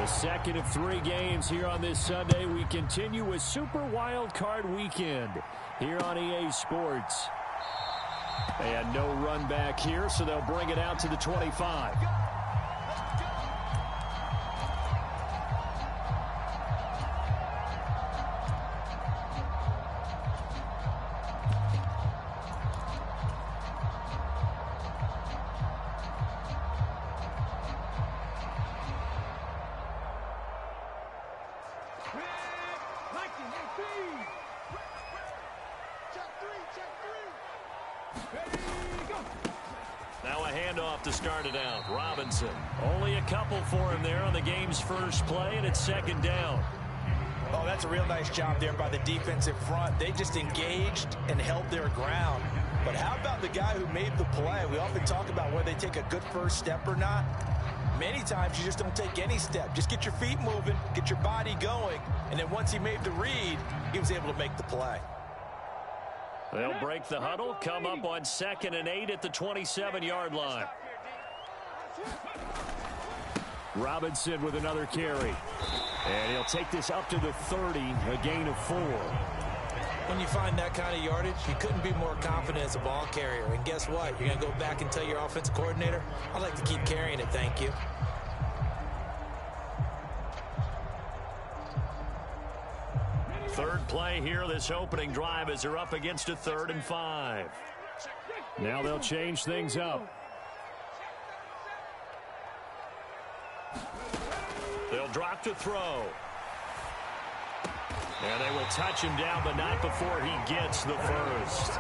The second of 3 games here on this Sunday. We continue with Super Wild Card Weekend here on EA Sports. And no run back here, so they'll bring it out to the 25. Now a handoff to start it out. Robinson. Only a couple for him there on the game's first play, and it's second down. Oh, that's a real nice job there by the defensive front. They just engaged and held their ground. But how about the guy who made the play? We often talk about whether they take a good first step or not. Many times you just don't take any step. Just get your feet moving, get your body going, and then once he made the read, he was able to make the play. They'll break the huddle, come up on 2nd and 8 at the 27-yard line. Robinson with another carry. And he'll take this up to the 30, a gain of 4. When you find that kind of yardage, you couldn't be more confident as a ball carrier. And guess what? You're going to go back and tell your offensive coordinator, I'd like to keep carrying it, thank you. Third play here, this opening drive, as they're up against a 3rd and 5. Now they'll change things up. They'll drop to throw. And they will touch him down, but not before he gets the first.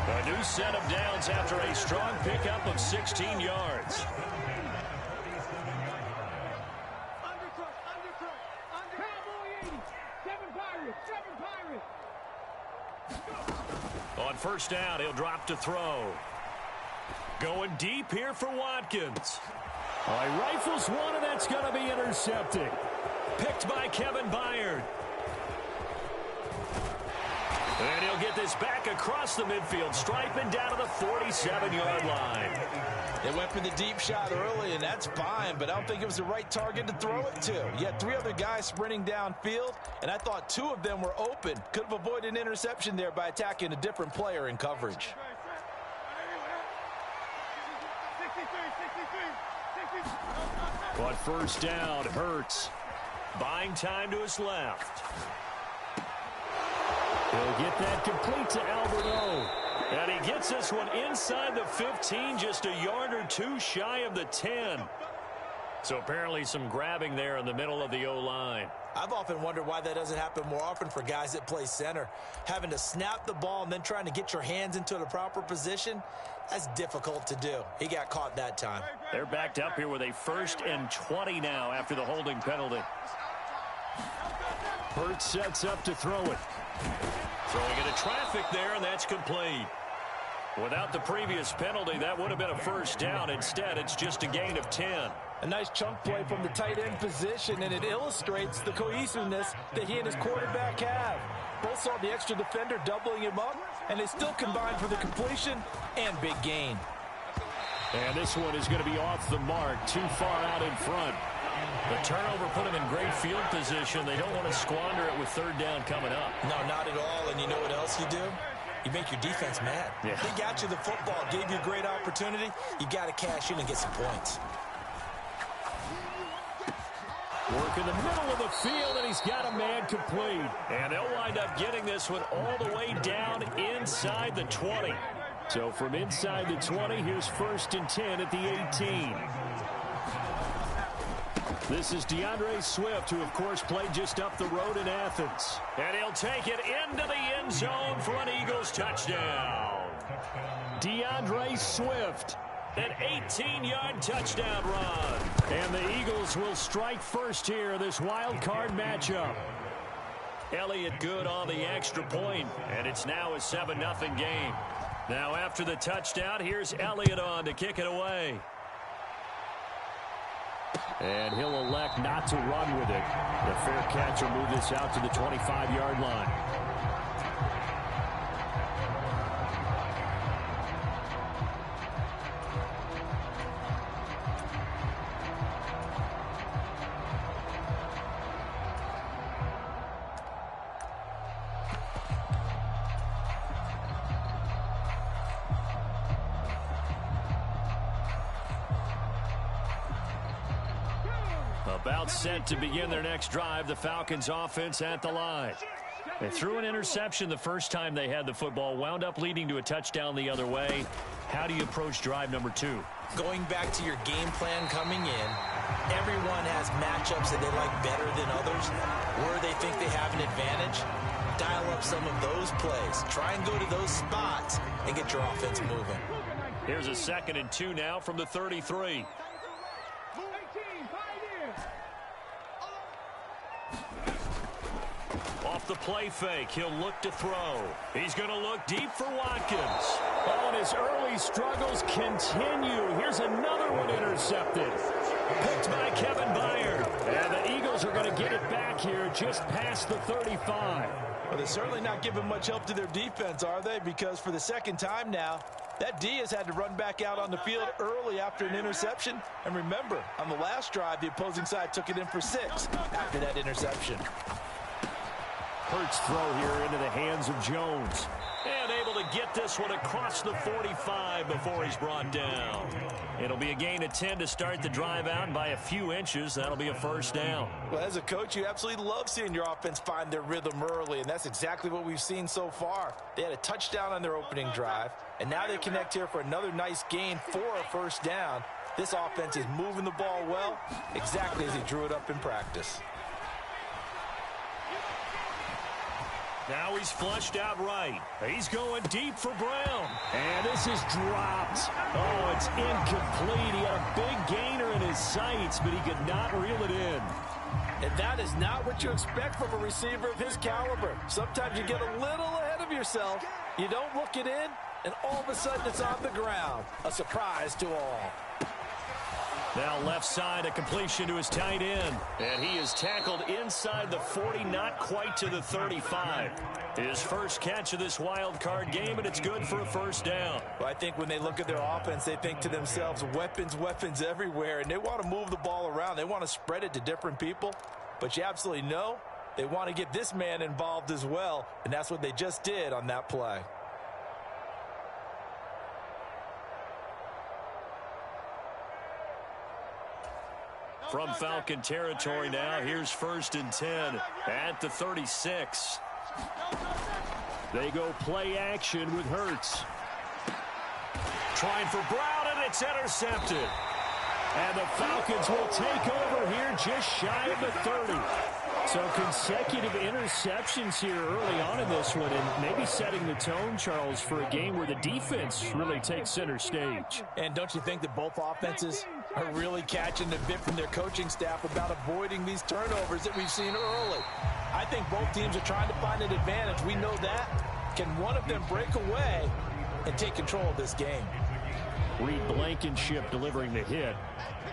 A new set of downs after a strong pickup of 16 yards. On first down, he'll drop to throw. Going deep here for Watkins. He rifles one, and that's going to be intercepted. Picked by Kevin Byard. And he'll get this back across the midfield, striping down to the 47-yard line. They went for the deep shot early, and that's fine, but I don't think it was the right target to throw it to. You had 3 other guys sprinting downfield, and I thought 2 of them were open. Could have avoided an interception there by attacking a different player in coverage. But first down, Hurts. Buying time to his left. He'll get that complete to Albert O. And he gets this one inside the 15, just a yard or 2 shy of the 10. So apparently some grabbing there in the middle of the O-line. I've often wondered why that doesn't happen more often for guys that play center. Having to snap the ball and then trying to get your hands into the proper position, that's difficult to do. He got caught that time. They're backed up here with a 1st and 20 now after the holding penalty. Hurts sets up to throw it. Throwing into traffic there, and that's complete. Without the previous penalty, that would have been a first down. Instead, it's just a gain of 10. A nice chunk play from the tight end position, and it illustrates the cohesiveness that he and his quarterback have. Both saw the extra defender doubling him up, and they still combined for the completion and big gain. And this one is going to be off the mark, too far out in front. The turnover put them in great field position. They don't want to squander it with 3rd down coming up. No, not at all. And you know what else you do? You make your defense mad. Yeah. They got you the football, gave you a great opportunity. You got to cash in and get some points. Work in the middle of the field, and he's got a man complete. And they'll wind up getting this one all the way down inside the 20. So from inside the 20, here's 1st and 10 at the 18. This is DeAndre Swift, who, of course, played just up the road in Athens. And he'll take it into the end zone for an Eagles touchdown. DeAndre Swift. An 18-yard touchdown run. And the Eagles will strike first here, this wild card matchup. Elliott good on the extra point, and it's now a 7-0 game. Now after the touchdown, here's Elliott on to kick it away. And he'll elect not to run with it. The fair catch will move this out to the 25-yard line. About set to begin their next drive, the Falcons offense at the line. They threw an interception the first time they had the football, wound up leading to a touchdown the other way. How do you approach drive number 2? Going back to your game plan coming in, everyone has matchups that they like better than others, where they think they have an advantage. Dial up some of those plays. Try and go to those spots and get your offense moving. Here's a 2nd and 2 now from the 33. Off the play fake, he'll look to throw. He's going to look deep for Watkins. Oh, and his early struggles continue. Here's another one intercepted. Picked by Kevin Byard. And the Eagles are going to get it back here just past the 35. Well, they're certainly not giving much help to their defense, are they? Because for the second time now, that D has had to run back out on the field early after an interception. And remember, on the last drive, the opposing side took it in for 6 after that interception. Hurts throw here into the hands of Jones. And able to get this one across the 45 before he's brought down. It'll be a gain of 10 to start the drive out, and by a few inches, that'll be a first down. Well, as a coach, you absolutely love seeing your offense find their rhythm early, and that's exactly what we've seen so far. They had a touchdown on their opening drive, and now they connect here for another nice gain for a first down. This offense is moving the ball well, exactly as he drew it up in practice. Now he's flushed out right. He's going deep for Brown. And this is dropped. Oh, it's incomplete. He had a big gainer in his sights, but he could not reel it in. And that is not what you expect from a receiver of his caliber. Sometimes you get a little ahead of yourself. You don't look it in, and all of a sudden it's on the ground. A surprise to all. Now left side, a completion to his tight end. And he is tackled inside the 40, not quite to the 35. His first catch of this wild card game, and it's good for a first down. Well, I think when they look at their offense, they think to themselves, weapons, weapons everywhere. And they want to move the ball around. They want to spread it to different people. But you absolutely know they want to get this man involved as well. And that's what they just did on that play. From Falcon territory now, here's 1st and 10 at the 36. They go play action with Hurts. Trying for Brown, and it's intercepted. And the Falcons will take over here just shy of the 30. So consecutive interceptions here early on in this one, and maybe setting the tone, Charles, for a game where the defense really takes center stage. And don't you think that both offenses are really catching a bit from their coaching staff about avoiding these turnovers that we've seen early? I think both teams are trying to find an advantage. We know that. Can one of them break away and take control of this game? Reed Blankenship delivering the hit.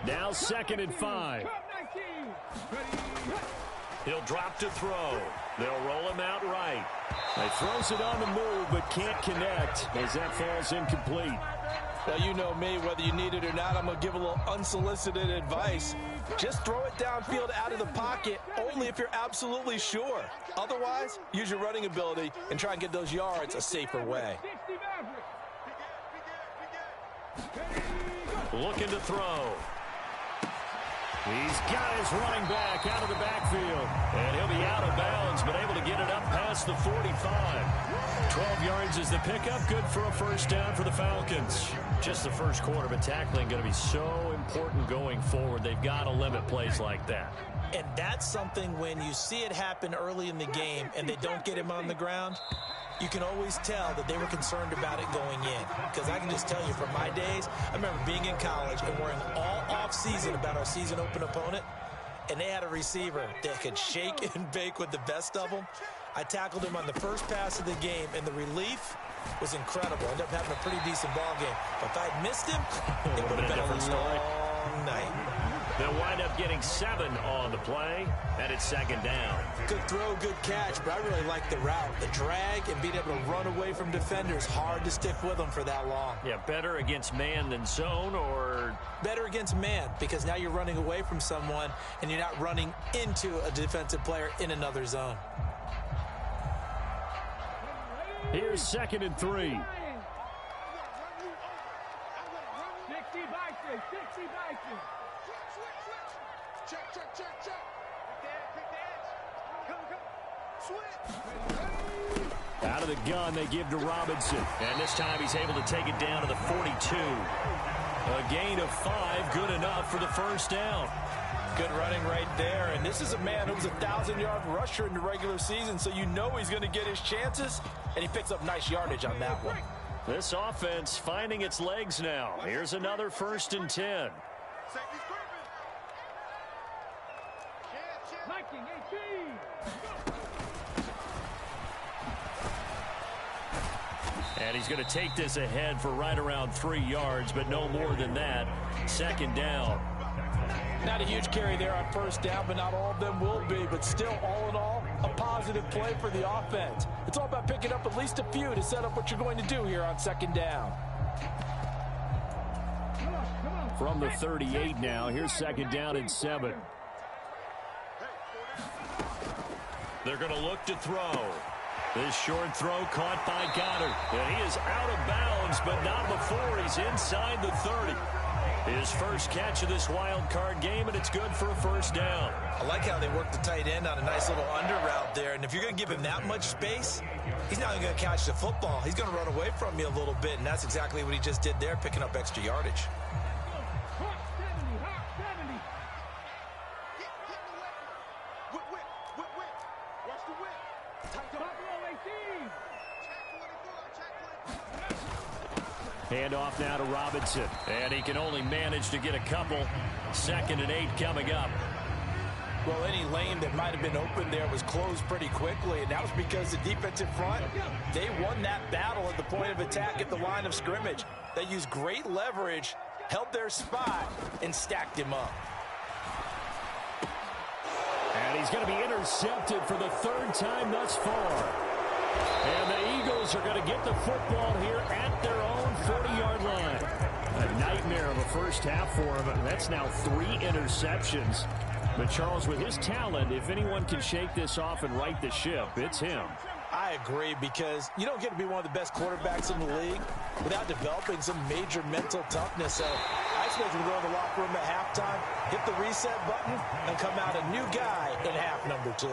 Now 2nd and 5. He'll drop to throw. They'll roll him out right. He throws it on the move but can't connect as that falls incomplete. Well, you know me, whether you need it or not, I'm going to give a little unsolicited advice. Just throw it downfield out of the pocket only if you're absolutely sure. Otherwise, use your running ability and try and get those yards a safer way. Looking to throw. He's got his running back out of the backfield. And he'll be out of bounds, but able to get it up past the 45. 12 yards is the pickup. Good for a first down for the Falcons. Just the first quarter, but tackling going to be so important going forward. They've got to limit plays like that. And that's something when you see it happen early in the game and they don't get him on the ground, you can always tell that they were concerned about it going in. Because I can just tell you from my days, I remember being in college and worrying all off-season about our season open opponent, and they had a receiver that could shake and bake with the best of them. I tackled him on the first pass of the game, and the relief was incredible. Ended up having a pretty decent ball game. But if I had missed him, it would have been a long night. They'll wind up getting 7 on the play, and it's 2nd down. Good throw, good catch, but I really like the route. The drag and being able to run away from defenders, hard to stick with them for that long. Yeah, better against man than zone, or? Better against man, because now you're running away from someone, and you're not running into a defensive player in another zone. Here's 2nd and 3. Out of the gun, they give to Robinson. And this time he's able to take it down to the 42. A gain of 5, good enough for the first down. Good running right there. And this is a man who was a 1,000-yard rusher in the regular season, so you know he's going to get his chances, and he picks up nice yardage on that one. This offense finding its legs now. Here's another 1st and 10. And he's going to take this ahead for right around 3 yards, but no more than that. 2nd down. Not a huge carry there on 1st down, but not all of them will be. But still, all in all, a positive play for the offense. It's all about picking up at least a few to set up what you're going to do here on 2nd down. From the 38 now, here's 2nd down and 7. They're going to look to throw. This short throw caught by Goddard. And he is out of bounds, but not before he's inside the 30. His first catch of this wild card game, and it's good for a 1st down. I like how they work the tight end on a nice little under route there. And if you're going to give him that much space, he's not going to catch the football. He's going to run away from you a little bit, and that's exactly what he just did there, picking up extra yardage. Handoff now to Robinson. And he can only manage to get a couple. 2nd and 8 coming up. Well, any lane that might have been open there was closed pretty quickly, and that was because the defensive front, they won that battle at the point of attack at the line of scrimmage. They used great leverage, held their spot, and stacked him up. And he's going to be intercepted for the 3rd time thus far. And the Eagles are going to get the football here at their own 40-yard line. A nightmare of a first half for him. That's now 3 interceptions. But Charles, with his talent, if anyone can shake this off and right the ship, it's him. I agree, because you don't get to be one of the best quarterbacks in the league without developing some major mental toughness. So I expect him to go in the locker room at halftime, hit the reset button, and come out a new guy in half number 2.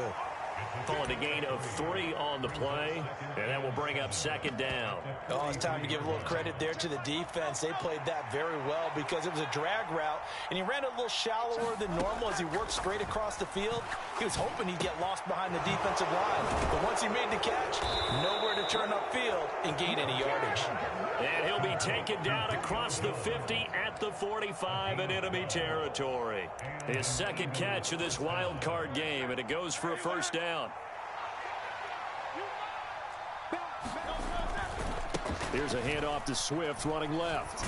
Calling a gain of 3 on the play, and that will bring up 2nd down. Oh, it's time to give a little credit there to the defense. They played that very well because it was a drag route, and he ran a little shallower than normal as he worked straight across the field. He was hoping he'd get lost behind the defensive line, but once he made the catch, nowhere to turn upfield and gain any yardage. And he'll be taken down across the 50 at the 45 in enemy territory. His 2nd catch of this wild card game, and it goes for a 1st down. Here's a handoff to Swift running left.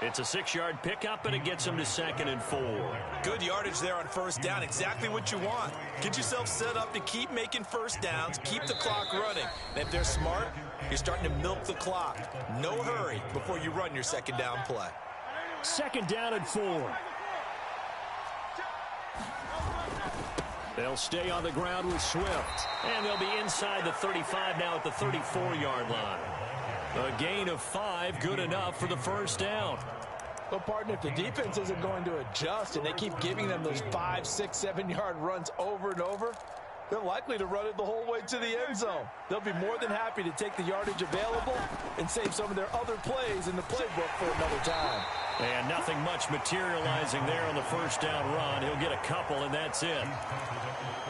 It's a 6-yard pickup, and it gets him to 2nd and 4. Good yardage there on 1st down. Exactly what you want. Get yourself set up to keep making 1st downs, keep the clock running. And if they're smart, you're starting to milk the clock. No hurry before you run your 2nd down play. 2nd down and 4. They'll stay on the ground with Swift. And they'll be inside the 35 now at the 34-yard line. A gain of 5, good enough for the 1st down. Well, partner, if the defense isn't going to adjust and they keep giving them those 5, 6, 7-yard runs over and over, they're likely to run it the whole way to the end zone. They'll be more than happy to take the yardage available and save some of their other plays in the playbook for another time. And nothing much materializing there on the 1st down run. He'll get a couple, and that's it.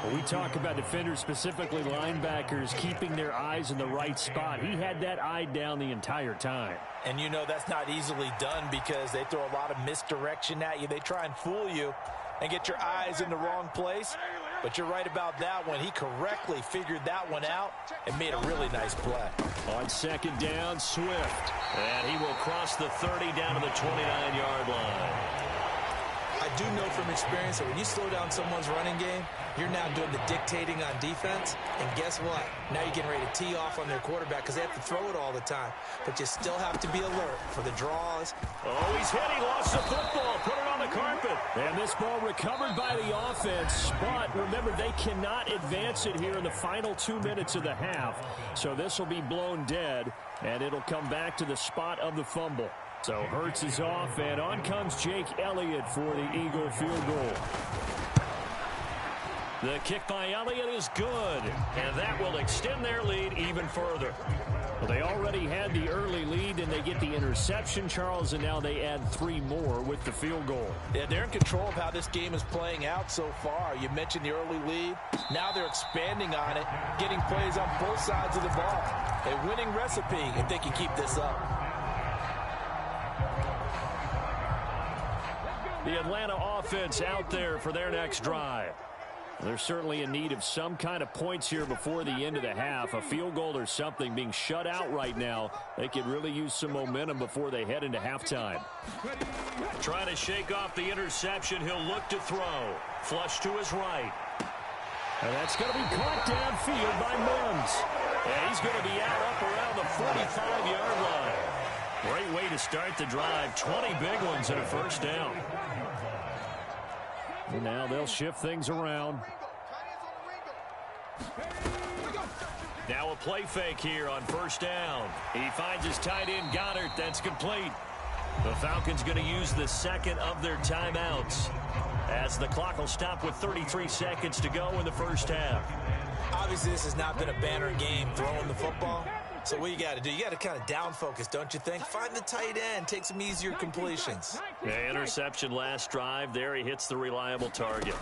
When we talk about defenders, specifically linebackers, keeping their eyes in the right spot, he had that eye down the entire time. And you know that's not easily done because they throw a lot of misdirection at you. They try and fool you and get your eyes in the wrong place. But you're right about that one. He correctly figured that one out and made a really nice play. On 2nd down, Swift. And he will cross the 30 down to the 29-yard line. I do know from experience that when you slow down someone's running game, you're now doing the dictating on defense. And guess what? Now you're getting ready to tee off on their quarterback because they have to throw it all the time. But you still have to be alert for the draws. Oh, he's hit. He lost the football. Put it on the carpet. And this ball recovered by the offense. But remember, they cannot advance it here in the final 2 minutes of the half. So this will be blown dead, and it'll come back to the spot of the fumble. So Hurts is off, and on comes Jake Elliott for the Eagle field goal. The kick by Elliott is good, and that will extend their lead even further. Well, they already had the early lead, and they get the interception, Charles, and now they add 3 more with the field goal. Yeah, they're in control of how this game is playing out so far. You mentioned the early lead. Now they're expanding on it, getting plays on both sides of the ball. A winning recipe if they can keep this up. The Atlanta offense out there for their next drive. They're certainly in need of some kind of points here before the end of the half. A field goal or something. Being shut out right now, they could really use some momentum before they head into halftime. Trying to shake off the interception. He'll look to throw. Flush to his right. And that's going to be caught downfield by Mims. And he's going to be out up around the 45-yard line. Great way to start the drive. 20 big ones and a first down. And now they'll shift things around. Now a play fake here on first down. He finds his tight end Goddard. That's complete. The Falcons going to use the second of their timeouts as the clock will stop with 33 seconds to go in the first half. Obviously, this has not been a banner game throwing the football. So what you got to do, you got to kind of down focus, don't you think? Find the tight end, take some easier completions. Yeah, interception last drive. There he hits the reliable target.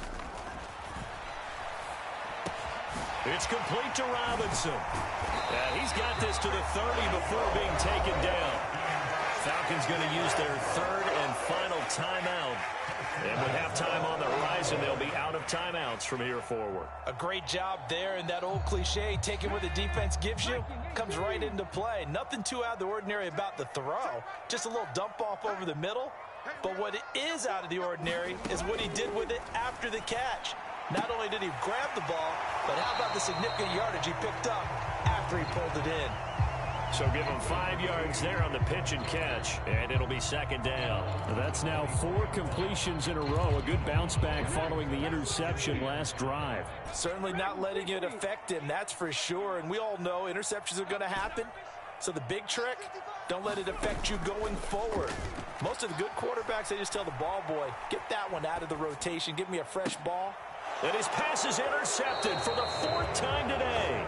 It's complete to Robinson. Yeah, he's got this to the 30 before being taken down. Falcons going to use their third and final timeout. And with halftime on the horizon, they'll be out of timeouts from here forward. A great job there, and that old cliche, taking what the defense gives you, comes right into play. Nothing too out of the ordinary about the throw. Just a little dump off over the middle. But what is out of the ordinary is what he did with it after the catch. Not only did he grab the ball, but how about the significant yardage he picked up after he pulled it in. So give him 5 yards there on the pitch and catch, and it'll be second down. That's now 4 completions in a row. A good bounce back following the interception last drive. Certainly not letting it affect him, that's for sure. And we all know interceptions are going to happen. So the big trick, don't let it affect you going forward. Most of the good quarterbacks, they just tell the ball boy, get that one out of the rotation, give me a fresh ball. And his pass is intercepted for the 4th time today.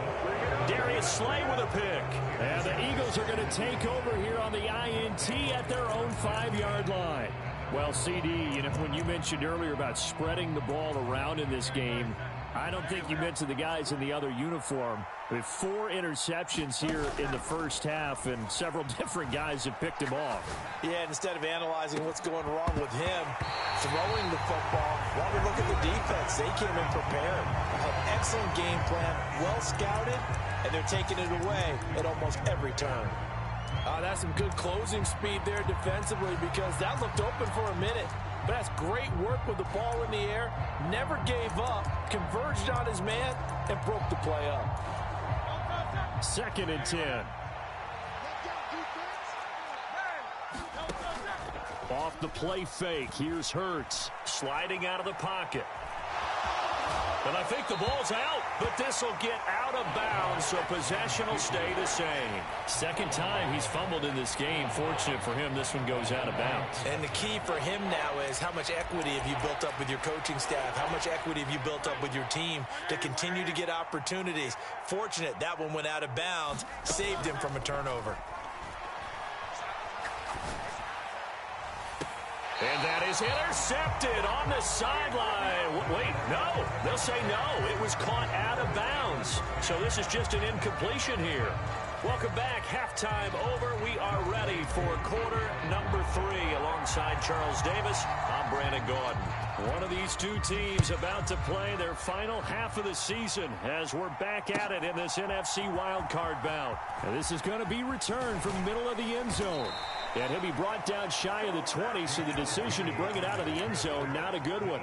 Darius Slay with a pick. And the Eagles are going to take over here on the INT at their own 5-yard line. Well, CD, you know, when you mentioned earlier about spreading the ball around in this game, I don't think you mentioned the guys in the other uniform. With 4 interceptions here in the first half, and several different guys have picked him off. Yeah, and instead of analyzing what's going wrong with him, throwing the football, while we look at the defense, they came in prepared. An excellent game plan, well scouted, and they're taking it away at almost every turn. That's some good closing speed there defensively, because that looked open for a minute. But that's great work with the ball in the air. Never gave up, converged on his man, and broke the play up. 2nd and 10. Off the play fake, here's Hurts. Sliding out of the pocket. And I think the ball's out, but this will get out of bounds, so possession will stay the same. 2nd time he's fumbled in this game. Fortunate for him, this one goes out of bounds. And the key for him now is how much equity have you built up with your coaching staff? How much equity have you built up with your team to continue to get opportunities? Fortunate that one went out of bounds, saved him from a turnover. And that is intercepted on the sideline. Wait, no. They'll say no. It was caught out of bounds. So this is just an incompletion here. Welcome back. Halftime over. We are ready for quarter number 3. Alongside Charles Davis, I'm Brandon Gordon. One of these two teams about to play their final half of the season as we're back at it in this NFC wildcard bout. And this is going to be returned from the middle of the end zone. And he'll be brought down shy of the 20, so the decision to bring it out of the end zone, not a good one.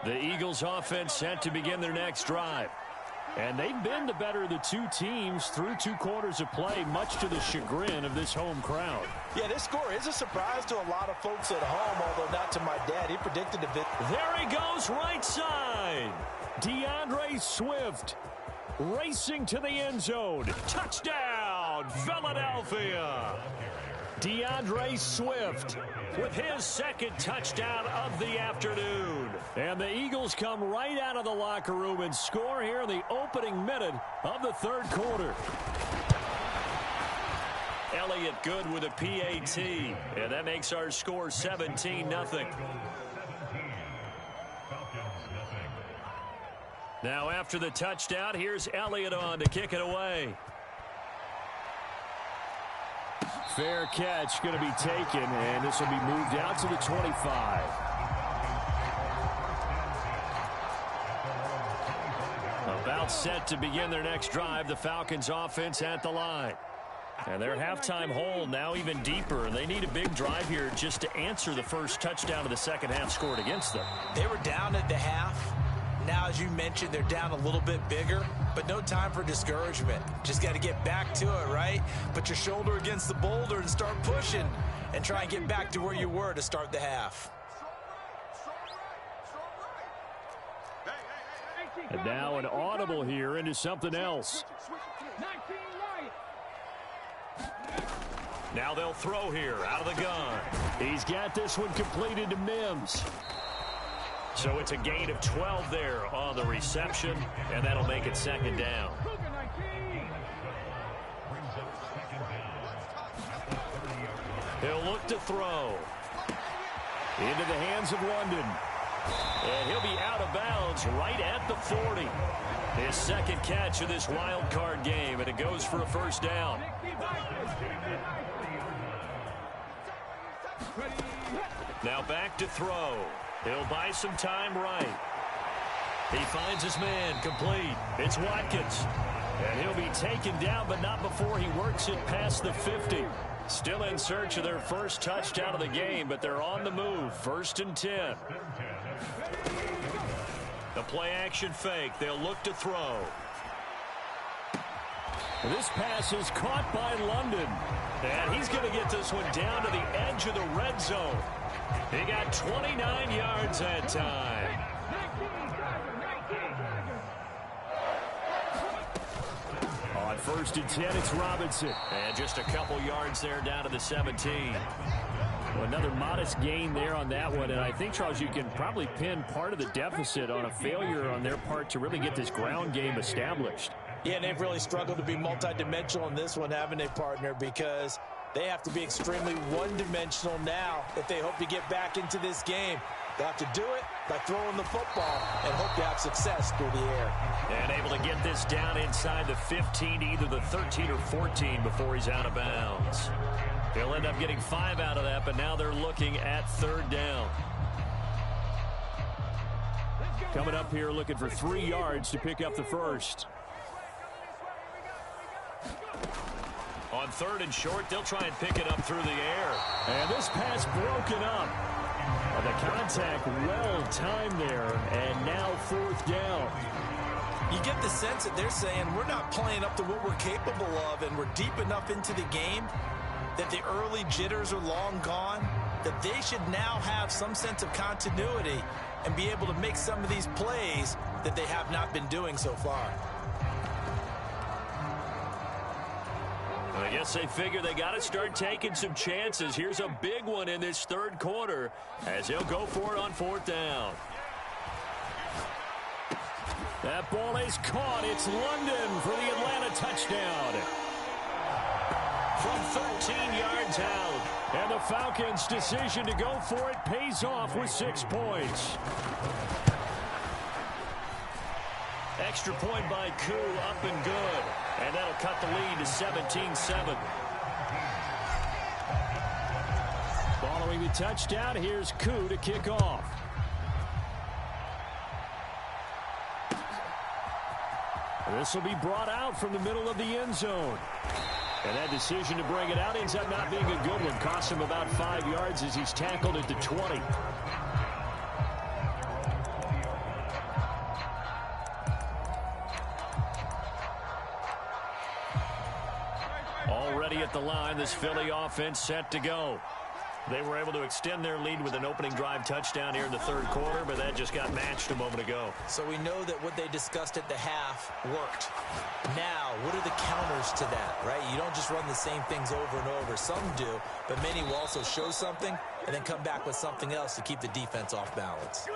The Eagles offense set to begin their next drive. And they've been the better of the two teams through 2 quarters of play, much to the chagrin of this home crowd. Yeah, this score is a surprise to a lot of folks at home, although not to my dad. He predicted a bit. There he goes, right side. DeAndre Swift racing to the end zone. Touchdown, Philadelphia. DeAndre Swift with his second touchdown of the afternoon. And the Eagles come right out of the locker room and score here in the opening minute of the third quarter. Elliott good with a PAT, and that makes our score 17-0. Now after the touchdown, here's Elliott on to kick it away. Fair catch going to be taken, and this will be moved out to the 25. About set to begin their next drive, the Falcons offense at the line. And their halftime hole now even deeper. They need a big drive here just to answer the first touchdown of the second half scored against them. They were down at the half. Now, as you mentioned, they're down a little bit bigger, but no time for discouragement. Just got to get back to it, right? Put your shoulder against the boulder and start pushing and try and get back to where you were to start the half. And now an audible here into something else. Now they'll throw here out of the gun. He's got this one completed to Mims. So it's a gain of 12 there on the reception, and that'll make it second down. He'll look to throw. Into the hands of London. And he'll be out of bounds right at the 40. His second catch of this wild card game, and it goes for a first down. Now back to throw. He'll buy some time right. He finds his man complete. It's Watkins. And he'll be taken down, but not before he works it past the 50. Still in search of their first touchdown of the game, but they're on the move. 1st and 10. The play action fake. They'll look to throw. This pass is caught by London. And he's going to get this one down to the edge of the red zone. He got 29 yards that time. On 1st and 10, it's Robinson. And just a couple yards there down to the 17. Well, another modest gain there on that one. And I think, Charles, you can probably pin part of the deficit on a failure on their part to really get this ground game established. Yeah, and they've really struggled to be multidimensional in this one, haven't they, partner? Because they have to be extremely one-dimensional now if they hope to get back into this game. They'll have to do it by throwing the football and hope to have success through the air. And able to get this down inside the 15 to either the 13 or 14 before he's out of bounds. He'll end up getting 5 out of that, but now they're looking at 3rd down. Coming up here looking for 3 yards to pick up the first. On 3rd and short, they'll try and pick it up through the air. And this pass broken up. The contact well timed there, and now 4th down. You get the sense that they're saying we're not playing up to what we're capable of, and we're deep enough into the game that the early jitters are long gone, that they should now have some sense of continuity and be able to make some of these plays that they have not been doing so far. I guess they figure they got to start taking some chances. Here's a big one in this 3rd quarter as they'll go for it on 4th down. That ball is caught. It's London for the Atlanta touchdown. From 13 yards out. And the Falcons' decision to go for it pays off with 6 points. Extra point by Koo, up and good. And that'll cut the lead to 17-7. Following the touchdown, here's Koo to kick off. This will be brought out from the middle of the end zone. And that decision to bring it out ends up not being a good one. Costs him about 5 yards as he's tackled at the 20. ready at the line. This Philly offense set to go. They were able to extend their lead with an opening drive touchdown here in the third quarter, but that just got matched a moment ago. So we know that what they discussed at the half worked. Now, what are the counters to that, right? You don't just run the same things over and over. Some do, but many will also show something and then come back with something else to keep the defense off balance.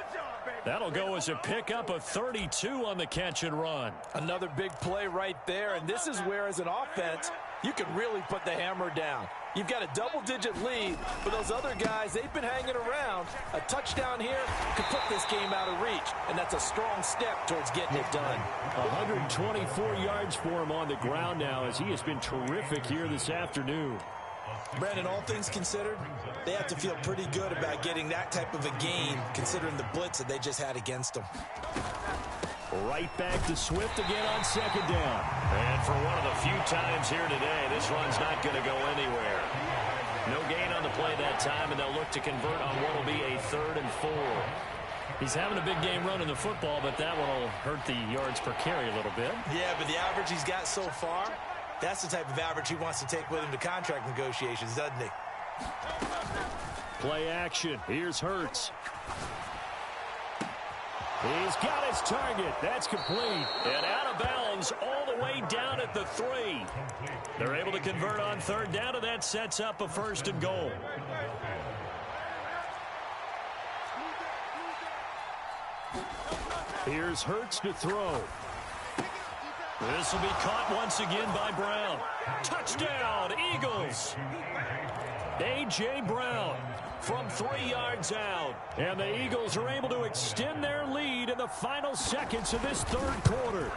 That'll go as a pickup of 32 on the catch and run. Another big play right there, and this is where, as an offense, you can really put the hammer down. You've got a double-digit lead, but those other guys, they've been hanging around. A touchdown here could put this game out of reach, and that's a strong step towards getting it done. 124 yards for him on the ground now, as he has been terrific here this afternoon. Brandon, all things considered, they have to feel pretty good about getting that type of a gain, considering the blitz that they just had against them. Right back to Swift again on second down. And for one of the few times here today, this run's not going to go anywhere. No gain on the play that time, and they'll look to convert on what will be a 3rd and 4. He's having a big game running the football, but that one will hurt the yards per carry a little bit. Yeah, but the average he's got so far, that's the type of average he wants to take with him to contract negotiations, doesn't he? Play action. Here's Hurts. He's got his target. That's complete. And out of bounds all the way down at the 3. They're able to convert on 3rd down, and that sets up a 1st and goal. Here's Hurts to throw. This will be caught once again by Brown. Touchdown, Eagles. A.J. Brown from 3 yards out. And the Eagles are able to extend their lead in the final seconds of this 3rd quarter.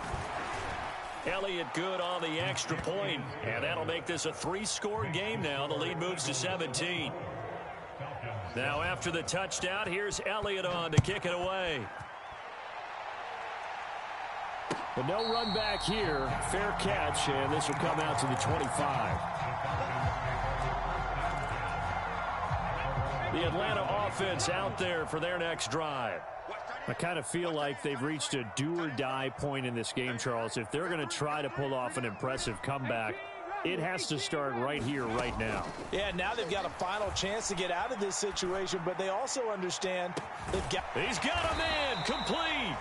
Elliott good on the extra point, and that'll make this a 3-score game now. The lead moves to 17. Now after the touchdown, here's Elliott on to kick it away. But no run back here. Fair catch, and this will come out to the 25. The Atlanta offense out there for their next drive. I kind of feel like they've reached a do-or-die point in this game, Charles. If they're going to try to pull off an impressive comeback, it has to start right here, right now. Yeah, now they've got a final chance to get out of this situation, but they also understand they've got... He's got a man, complete.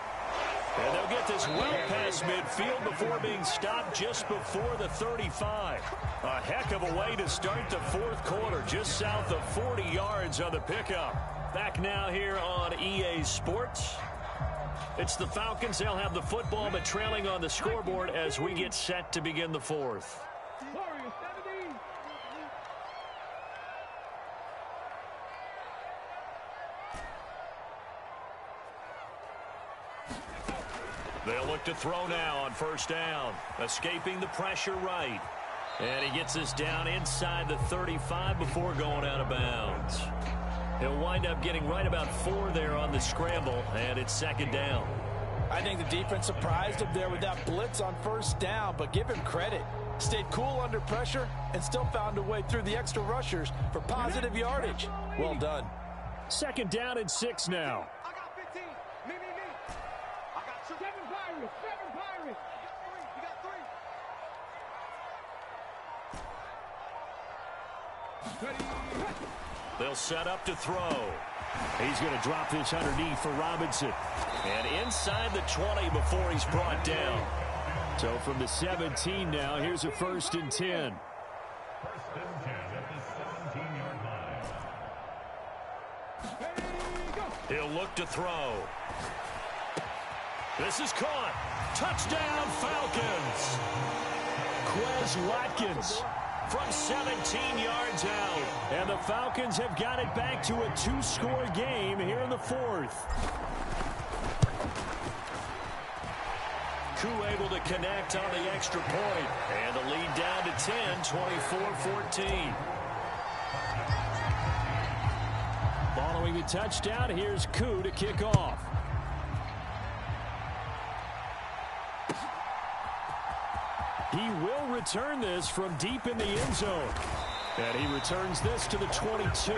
And they'll get this well past midfield before being stopped just before the 35. A heck of a way to start the 4th quarter, just south of 40 yards on the pickup. Back now here on EA Sports. It's the Falcons. They'll have the football, but trailing on the scoreboard as we get set to begin the 4th. They'll look to throw now on 1st down. Escaping the pressure right. And he gets us down inside the 35 before going out of bounds. He'll wind up getting right about 4 there on the scramble, and it's 2nd down. I think the defense surprised him there with that blitz on 1st down, but give him credit. Stayed cool under pressure and still found a way through the extra rushers for positive yardage. Well done. 2nd down and 6 now. They'll set up to throw. He's going to drop this underneath for Robinson. And inside the 20 before he's brought down. So from the 17 now, here's a 1st and 10. He'll look to throw. This is caught. Touchdown, Falcons. Quez Watkins from 17 yards out. And the Falcons have got it back to a 2-score game here in the 4th. Koo able to connect on the extra point. And the lead down to 10, 24-14. Following the touchdown, here's Koo to kick off. He will return this from deep in the end zone. And he returns this to the 22.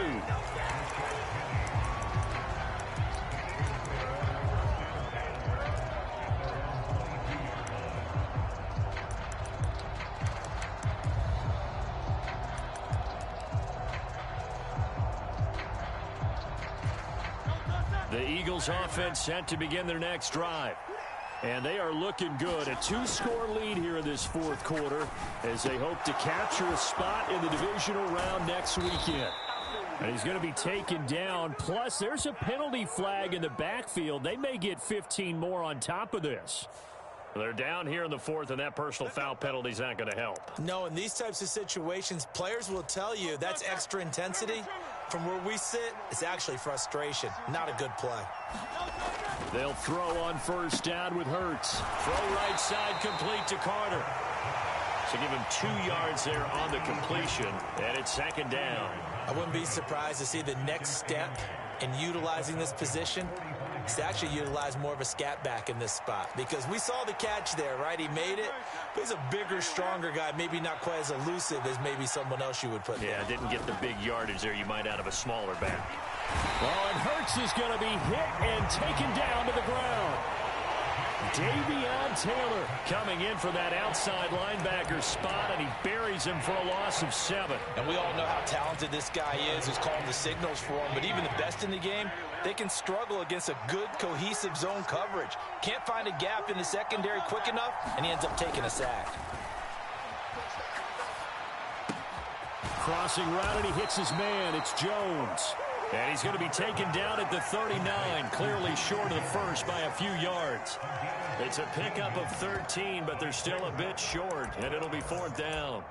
The Eagles offense set to begin their next drive. And they are looking good. A 2-score lead here in this fourth quarter as they hope to capture a spot in the divisional round next weekend. And he's going to be taken down. Plus, there's a penalty flag in the backfield. They may get 15 more on top of this. They're down here in the fourth, and that personal foul penalty is not going to help. No, in these types of situations, players will tell you that's extra intensity. From where we sit, it's actually frustration. Not a good play. They'll throw on first down with Hurts. Throw right side complete to Carter. So give him 2 yards there on the completion, and it's second down. I wouldn't be surprised to see the next step in utilizing this position is to actually utilize more of a scat back in this spot, because we saw the catch there, right? He made it, but he's a bigger, stronger guy, maybe not quite as elusive as maybe someone else you would put there. Yeah, didn't get the big yardage there you might out of a smaller back. Well, and Hurts is going to be hit and taken down to the ground. Davion Taylor coming in for that outside linebacker spot, and he buries him for a loss of 7. And we all know how talented this guy is, who's calling the signals for him. But even the best in the game, they can struggle against a good, cohesive zone coverage. Can't find a gap in the secondary quick enough, and he ends up taking a sack. Crossing route, and he hits his man. It's Jones. And he's going to be taken down at the 39, clearly short of the first by a few yards. It's a pickup of 13, but they're still a bit short, and it'll be fourth down.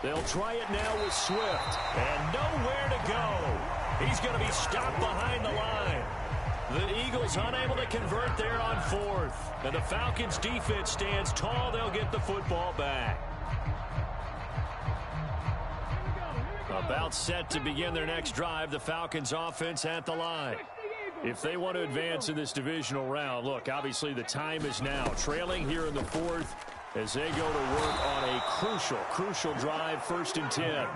They'll try it now with Swift, and nowhere to go. He's going to be stopped behind the line. The Eagles unable to convert there on fourth. And the Falcons defense stands tall. They'll get the football back. About set to begin their next drive, the Falcons offense at the line. If they want to advance in this divisional round, look, obviously the time is now. Trailing here in the fourth as they go to work on a crucial drive, 1st and 10.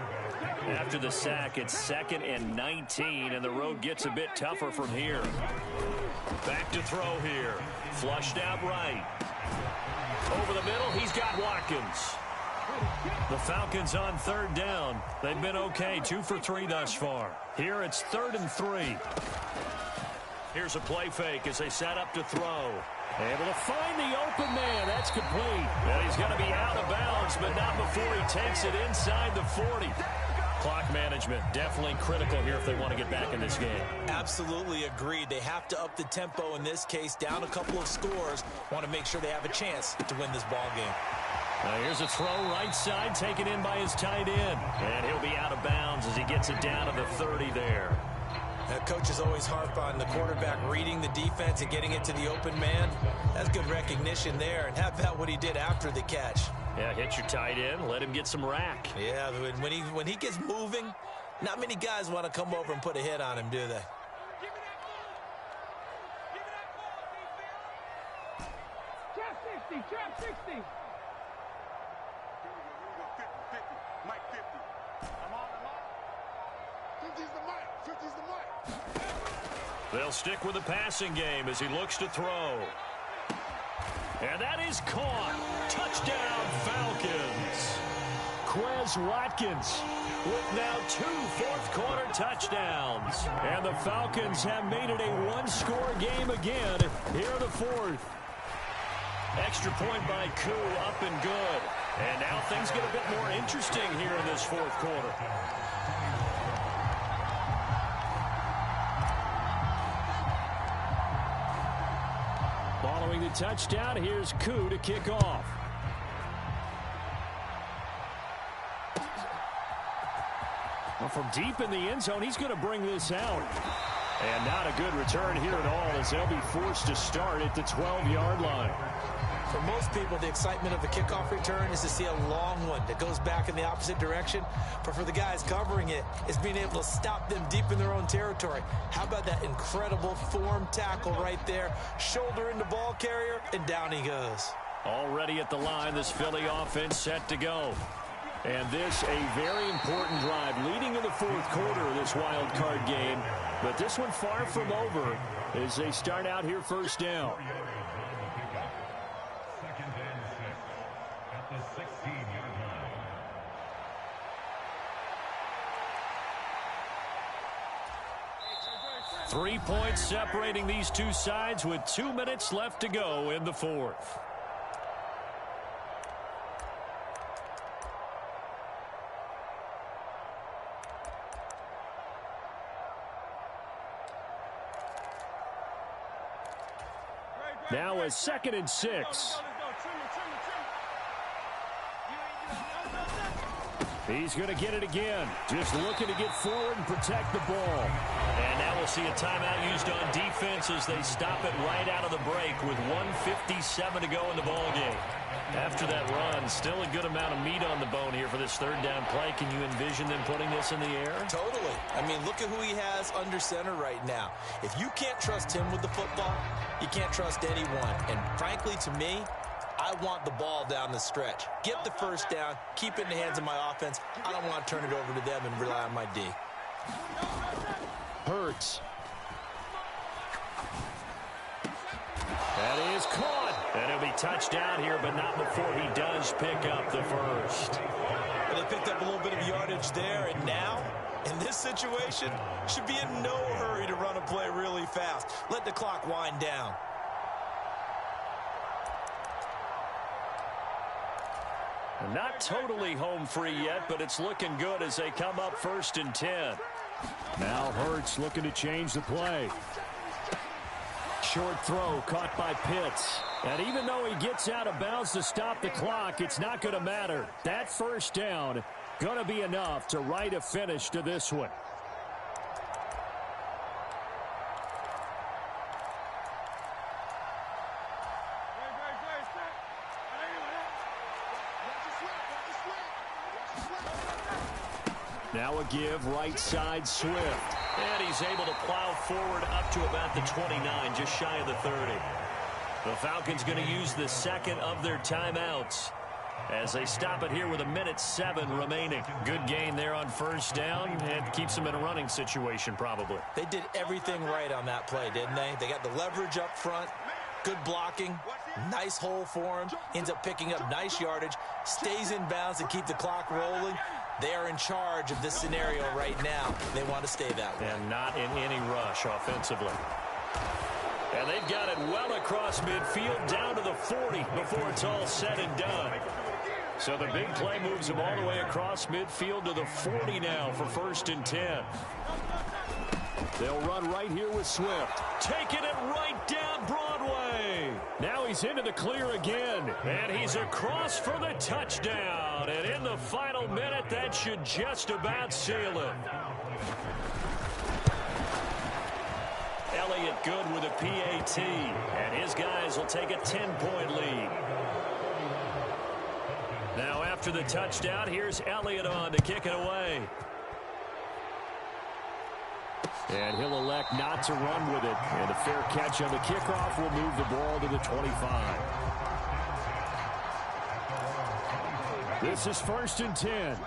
After the sack, it's 2nd and 19, and the road gets a bit tougher from here. Back to throw here. Flushed out right. Over the middle, he's got Watkins. The Falcons on 3rd down. They've been okay, 2 for 3 thus far. Here it's 3rd and 3. Here's a play fake as they set up to throw. Able to find the open man. That's complete. And he's going to be out of bounds, but not before he takes it inside the 40. Clock management definitely critical here if they want to get back in this game. Absolutely agreed. They have to up the tempo in this case, down a couple of scores. Want to make sure they have a chance to win this ball game. Here's a throw right side taken in by his tight end. And he'll be out of bounds as he gets it down to the 30 there. Coaches always harp on the quarterback reading the defense and getting it to the open man. That's good recognition there. And how about what he did after the catch? Yeah, hit your tight end, let him get some rack. Yeah, when he gets moving, not many guys want to come over and put a hit on him, do they? Trap 60, trap 60. Mike 50. I'm on. 50's the mic. 50's the mic. They'll stick with the passing game as he looks to throw. And that is caught. Touchdown, Falcons. Quez Watkins with now 2 fourth-quarter touchdowns. And the Falcons have made it a 1-score game again here in the fourth. Extra point by Koo, up and good. And now things get a bit more interesting here in this fourth quarter. Following the touchdown, here's Koo to kick off. Well, from deep in the end zone, he's going to bring this out. And not a good return here at all as they'll be forced to start at the 12-yard line. For most people, the excitement of the kickoff return is to see a long one that goes back in the opposite direction. But for the guys covering it, it's being able to stop them deep in their own territory. How about that incredible form tackle right there? Shoulder into ball carrier, and down he goes. Already at the line, this Philly offense set to go. And this, a very important drive leading in the fourth quarter of this wild card game, but this one far from over as they start out here first down. Second and 6 at the 16-yard line. Three points separating these two sides with 2 minutes left to go in the fourth. Now a 2nd and 6. He's going to get it again. Just looking to get forward and protect the ball. And now we'll see a timeout used on defense as they stop it right out of the break with 1:57 to go in the ballgame. After that run, still a good amount of meat on the bone here for this third down play. Can you envision them putting this in the air? Totally. I mean, look at who he has under center right now. If you can't trust him with the football, you can't trust anyone. And frankly, to me, I want the ball down the stretch. Get the first down, keep it in the hands of my offense. I don't want to turn it over to them and rely on my D. Hurts. That is caught. And he'll be touched down here, but not before he does pick up the first. And they picked up a little bit of yardage there, and now, in this situation, should be in no hurry to run a play really fast. Let the clock wind down. Not totally home free yet, but it's looking good as they come up 1st and 10. Now Hurts looking to change the play. Short throw caught by Pitts. And even though he gets out of bounds to stop the clock, it's not going to matter. That first down going to be enough to write a finish to this one. Now a give, right side, Swift. And he's able to plow forward up to about the 29, just shy of the 30. The Falcons going to use the second of their timeouts as they stop it here with 1:07 remaining. Good gain there on first down and keeps them in a running situation probably. They did everything right on that play, didn't they? They got the leverage up front, good blocking, nice hole for him, ends up picking up nice yardage, stays in bounds and keep the clock rolling. They are in charge of this scenario right now. They want to stay that way. And not in any rush offensively. And they've got it well across midfield down to the 40 before it's all said and done. So the big play moves them all the way across midfield to the 40 now for 1st and 10. They'll run right here with Swift. Taking it right down Broadway. Now he's into the clear again. And he's across for the touchdown. And in the final minute, that should just about seal it. Elliott good with a PAT. And his guys will take a 10-point lead. Now after the touchdown, here's Elliott on to kick it away. And he'll elect not to run with it. And a fair catch on the kickoff will move the ball to the 25. This is 1st and 10.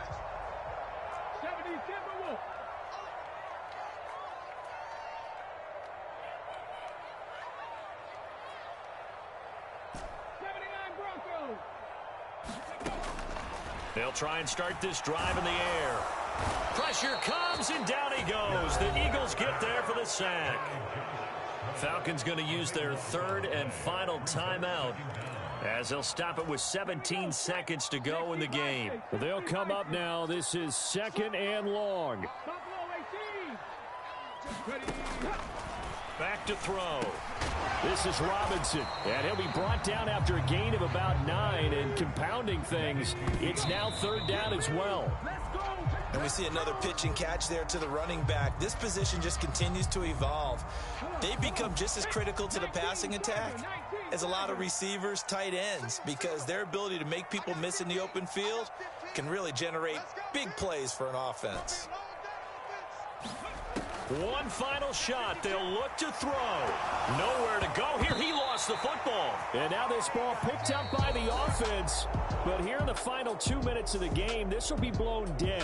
They'll try and start this drive in the air. Pressure comes, and down he goes. The Eagles get there for the sack. Falcons going to use their third and final timeout as they'll stop it with 17 seconds to go in the game. They'll come up now. This is 2nd and long. Back to throw. This is Robinson, and he'll be brought down after a gain of about 9, and compounding things, it's now 3rd down as well. And we see another pitch and catch there to the running back. This position just continues to evolve. They become just as critical to the passing attack as a lot of receivers, tight ends, because their ability to make people miss in the open field can really generate big plays for an offense. One final shot. They'll look to throw. Nowhere to go. Here he lost the football. And now this ball picked up by the offense. But here in the final 2 minutes of the game, this will be blown dead.